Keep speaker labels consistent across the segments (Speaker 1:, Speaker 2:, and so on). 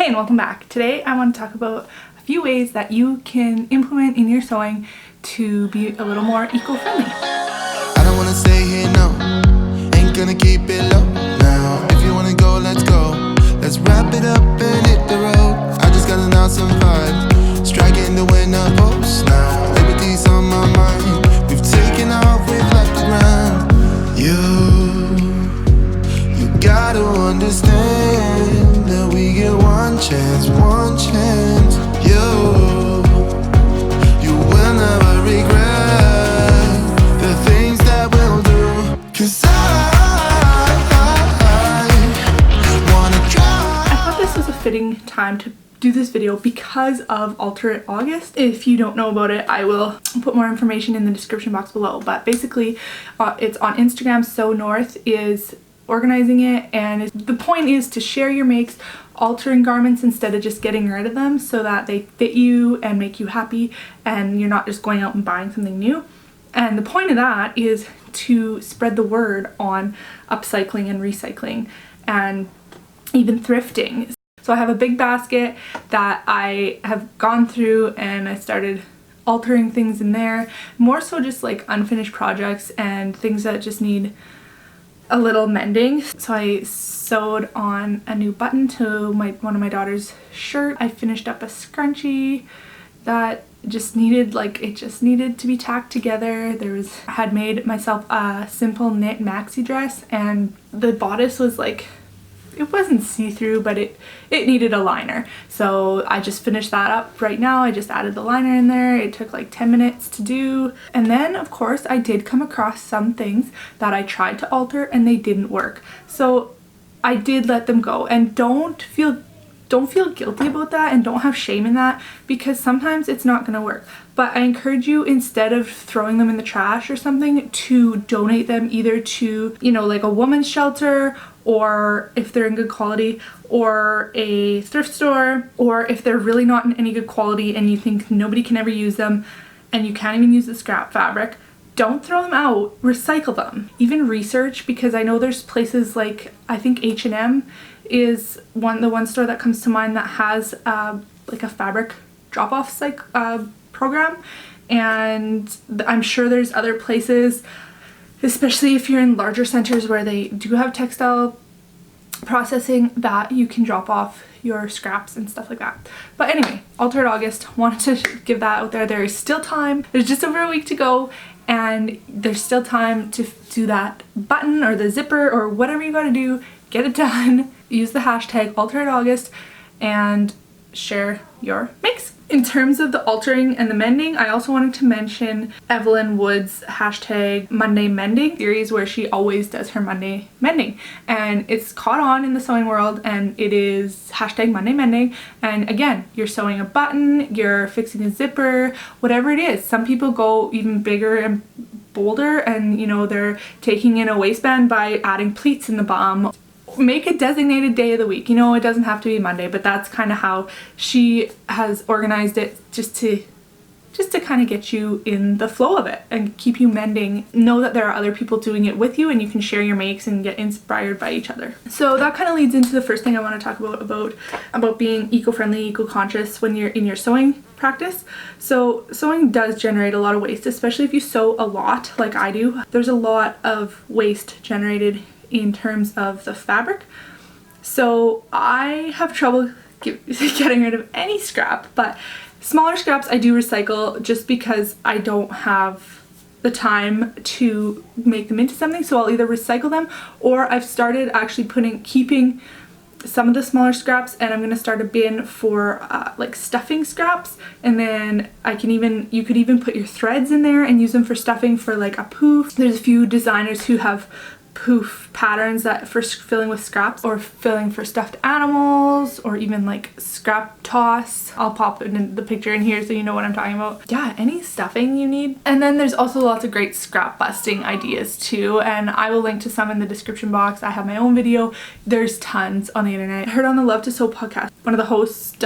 Speaker 1: and welcome back. Today I want to talk about a few ways that you can implement in your sewing to be a little more eco-friendly.
Speaker 2: I don't want to stay here, no. Ain't gonna keep it low now. If you want to go, let's go. Let's wrap it up and hit the road. I just got an awesome vibe, striking the winner post now. Liberty's on my mind. We've taken off, we've left the ground. You gotta understand that we get one chance. You will never regret the things that we'll do. 'Cause I wanna try.
Speaker 1: I thought this was a fitting time to do this video because of Alter It August. If you don't know about it, I will put more information in the description box below. But basically, it's on Instagram. So North is organizing it, and the point is to share your makes, altering garments instead of just getting rid of them so that they fit you and make you happy and you're not just going out and buying something new. And the point of that is to spread the word on upcycling and recycling and even thrifting. So I have a big basket that I have gone through and I started altering things in there, more so just like unfinished projects and things that just need a little mending. So I sewed on a new button to one of my daughter's shirt. I finished up a scrunchie that just needed to be tacked together. I had made myself a simple knit maxi dress, and the bodice was like, it wasn't see-through, but it needed a liner. So I just finished that up right now. I just added the liner in there. It took like 10 minutes to do. And then of course I did come across some things that I tried to alter and they didn't work. So I did let them go, and don't feel guilty about that and don't have shame in that, because sometimes it's not going to work. But I encourage you, instead of throwing them in the trash or something, to donate them either to, like a woman's shelter, or if they're in good quality, or a thrift store, or if they're really not in any good quality and you think nobody can ever use them and you can't even use the scrap fabric, don't throw them out, recycle them. Even research, because I know there's places like, I think H&M is the one store that comes to mind that has like a fabric drop-off program, and I'm sure there's other places, especially if you're in larger centers where they do have textile processing, that you can drop off your scraps and stuff like that. But anyway, Alter It August, wanted to give that out there. There is still time. There's just over a week to go, and there's still time to do that button or the zipper or whatever you gotta do. Get it done. Use the hashtag Alter It August and share your makes. In terms of the altering and the mending, I also wanted to mention Evelyn Wood's hashtag Monday Mending series, where she always does her Monday mending, and it's caught on in the sewing world, and it is hashtag Monday Mending. And again, you're sewing a button, you're fixing a zipper, whatever it is. Some people go even bigger and bolder, and they're taking in a waistband by adding pleats in the bottom. Make a designated day of the week. It doesn't have to be Monday, but that's kind of how she has organized it, just to kind of get you in the flow of it and keep you mending. Know that there are other people doing it with you, and you can share your makes and get inspired by each other. So that kind of leads into the first thing I want to talk about being eco-friendly, eco-conscious when you're in your sewing practice. So sewing does generate a lot of waste, especially if you sew a lot like I do. There's a lot of waste generated in terms of the fabric. So I have trouble getting rid of any scrap, but smaller scraps I do recycle just because I don't have the time to make them into something. So I'll either recycle them, or I've started actually keeping some of the smaller scraps, and I'm going to start a bin for like stuffing scraps, and then you could even put your threads in there and use them for stuffing for like a poof. There's a few designers who have poof patterns that for filling with scraps, or filling for stuffed animals, or even like scrap toss. I'll pop in the picture in here so you know what I'm talking about. Yeah, any stuffing you need. And then there's also lots of great scrap busting ideas too, and I will link to some in the description box. I have my own video. There's tons on the internet. I heard on the Love to Sew podcast, one of the hosts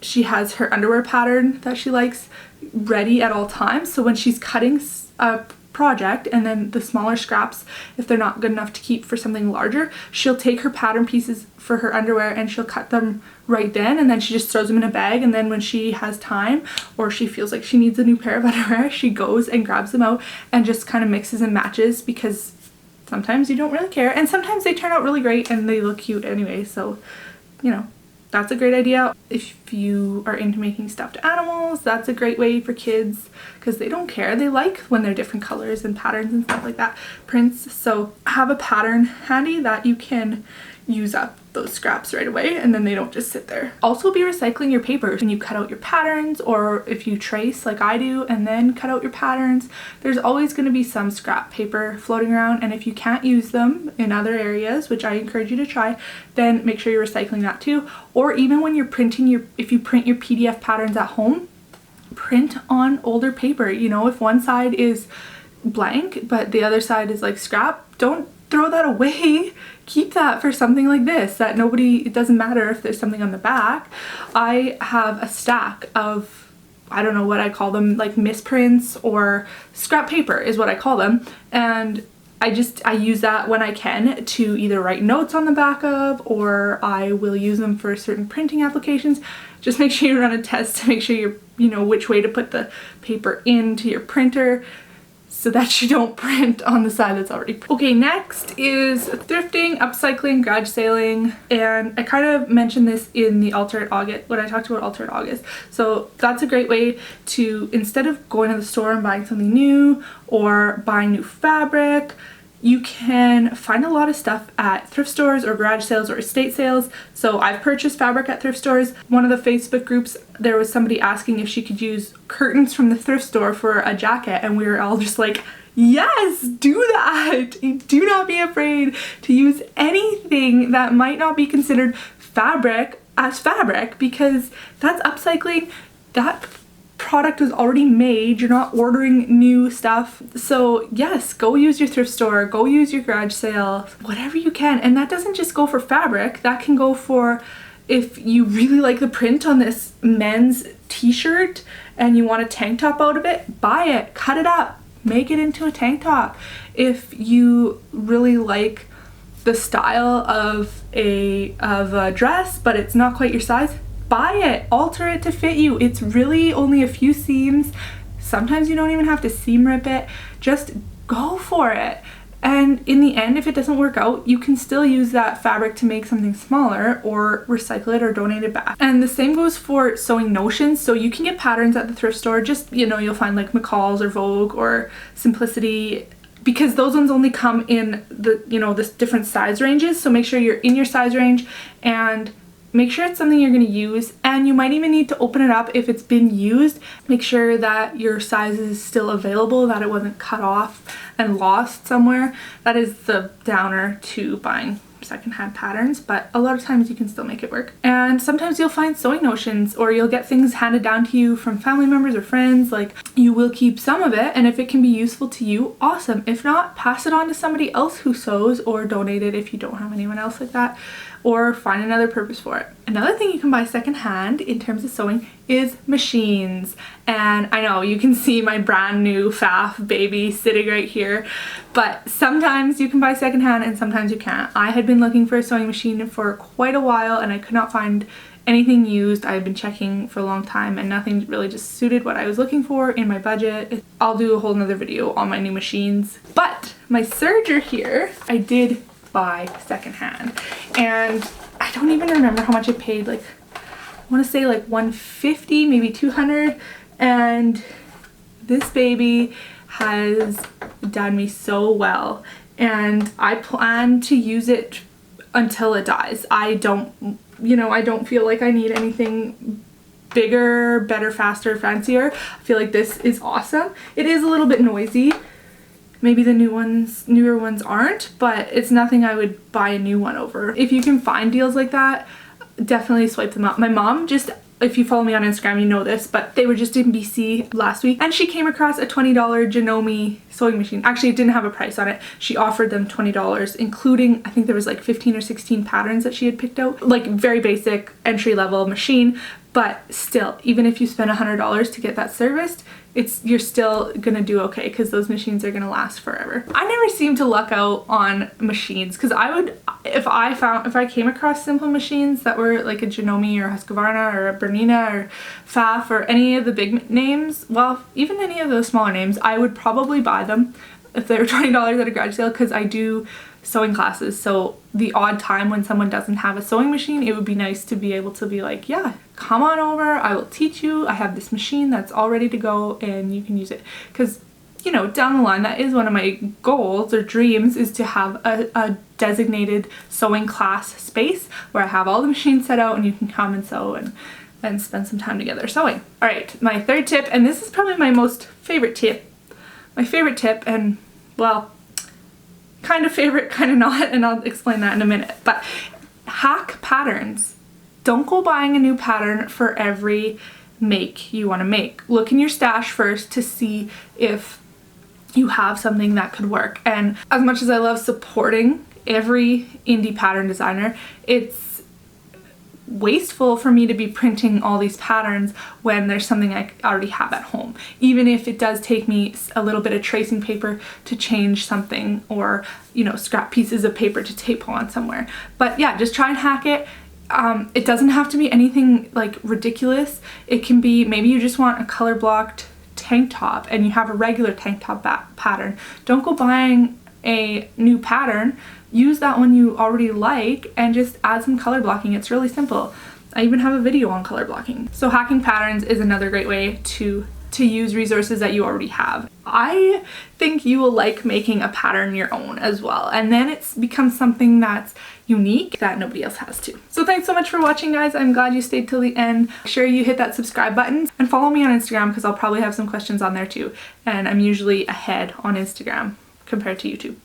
Speaker 1: she has her underwear pattern that she likes ready at all times, so when she's cutting a project, and then the smaller scraps, if they're not good enough to keep for something larger, she'll take her pattern pieces for her underwear and she'll cut them right then, and then she just throws them in a bag, and then when she has time or she feels like she needs a new pair of underwear, she goes and grabs them out and just kind of mixes and matches, because sometimes you don't really care, and sometimes they turn out really great and they look cute anyway. So, you know, that's a great idea. If you are into making stuffed animals, that's a great way for kids, because they don't care. They like when they're different colors and patterns and stuff like that, prints. So have a pattern handy that you can use up those scraps right away, and then they don't just sit there. Also, be recycling your paper. When you cut out your patterns, or if you trace like I do and then cut out your patterns, there's always going to be some scrap paper floating around, and if you can't use them in other areas, which I encourage you to try, then make sure you're recycling that too. Or even when you're printing if you print your PDF patterns at home, print on older paper. You know, if one side is blank but the other side is like scrap, don't throw that away. Keep that for something like this, that it doesn't matter if there's something on the back. I have a stack of, I don't know what I call them, like misprints or scrap paper is what I call them, and I use that when I can to either write notes on the back of, or I will use them for certain printing applications. Just make sure you run a test to make sure you know which way to put the paper into your printer, so that you don't print on the side that's already printed. Okay, next is thrifting, upcycling, garage sailing, and I kind of mentioned this in the Alter at August, when I talked about Alter at August. So that's a great way to, instead of going to the store and buying something new or buying new fabric, you can find a lot of stuff at thrift stores or garage sales or estate sales. So I've purchased fabric at thrift stores. One of the Facebook groups, there was somebody asking if she could use curtains from the thrift store for a jacket, and we were all just like, yes, do that. Do not be afraid to use anything that might not be considered fabric as fabric, because that's upcycling. That product was already made. You're not ordering new stuff. So yes, go use your thrift store, go use your garage sale, whatever you can. And that doesn't just go for fabric, that can go for, if you really like the print on this men's t-shirt and you want a tank top out of it, buy it, cut it up, make it into a tank top. If you really like the style of a dress but it's not quite your size, buy it, alter it to fit you. It's really only a few seams. Sometimes you don't even have to seam rip it. Just go for it. And in the end, if it doesn't work out, you can still use that fabric to make something smaller or recycle it or donate it back. And the same goes for sewing notions. So you can get patterns at the thrift store. Just, you know, you'll find like McCall's or Vogue or Simplicity, because those ones only come in the, you know, the different size ranges. So make sure you're in your size range and make sure it's something you're going to use, and you might even need to open it up if it's been used. Make sure that your size is still available, that it wasn't cut off and lost somewhere. That is the downer to buying secondhand patterns, but a lot of times you can still make it work. And sometimes you'll find sewing notions, or you'll get things handed down to you from family members or friends. Like, you will keep some of it, and if it can be useful to you, awesome. If not, pass it on to somebody else who sews, or donate it if you don't have anyone else like that, or find another purpose for it. Another thing you can buy secondhand in terms of sewing is machines. And I know you can see my brand new Pfaff baby sitting right here, but sometimes you can buy secondhand and sometimes you can't. I had been looking for a sewing machine for quite a while and I could not find anything used. I had been checking for a long time and nothing really just suited what I was looking for in my budget. I'll do a whole nother video on my new machines. But my serger here, I did buy secondhand, and I don't even remember how much I paid. Like, I want to say like $150, maybe $200, and this baby has done me so well, and I plan to use it until it dies. I don't feel like I need anything bigger, better, faster, fancier. I feel like this is awesome. It is a little bit noisy. Maybe the newer ones aren't, but it's nothing I would buy a new one over. If you can find deals like that, definitely swipe them up. My mom just, if you follow me on Instagram, you know this, but they were just in BC last week and she came across a $20 Janome sewing machine. Actually, it didn't have a price on it. She offered them $20, including, I think there was like 15 or 16 patterns that she had picked out. Like, very basic entry-level machine, But still, even if you spend $100 to get that serviced, you're still gonna do okay because those machines are gonna last forever. I never seem to luck out on machines because I would, if I came across simple machines that were like a Janome or a Husqvarna or a Bernina or Pfaff or any of the big names, well, even any of those smaller names, I would probably buy them if they were $20 at a garage sale because I do sewing classes. So the odd time when someone doesn't have a sewing machine, it would be nice to be able to be like, yeah, come on over, I will teach you. I have this machine that's all ready to go and you can use it. Because, you know, down the line, that is one of my goals or dreams, is to have a designated sewing class space where I have all the machines set out and you can come and sew and spend some time together sewing. All right, my third tip, and this is probably my favorite tip, and well, kind of favorite, kind of not, and I'll explain that in a minute, but hack patterns. Don't go buying a new pattern for every make you want to make. Look in your stash first to see if you have something that could work. And as much as I love supporting every indie pattern designer, it's wasteful for me to be printing all these patterns when there's something I already have at home, even if it does take me a little bit of tracing paper to change something, or, you know, scrap pieces of paper to tape on somewhere. But yeah, just try and hack it. It doesn't have to be anything like ridiculous. It can be, maybe you just want a color blocked tank top and you have a regular tank top pattern. Don't go buying a new pattern. Use that one you already like and just add some color blocking. It's really simple. I even have a video on color blocking. So hacking patterns is another great way to use resources that you already have. I think you will like making a pattern your own as well, and then it's becomes something that's unique that nobody else has too. So thanks so much for watching, guys. I'm glad you stayed till the end. Make sure you hit that subscribe button and follow me on Instagram because I'll probably have some questions on there too, and I'm usually ahead on Instagram compared to YouTube.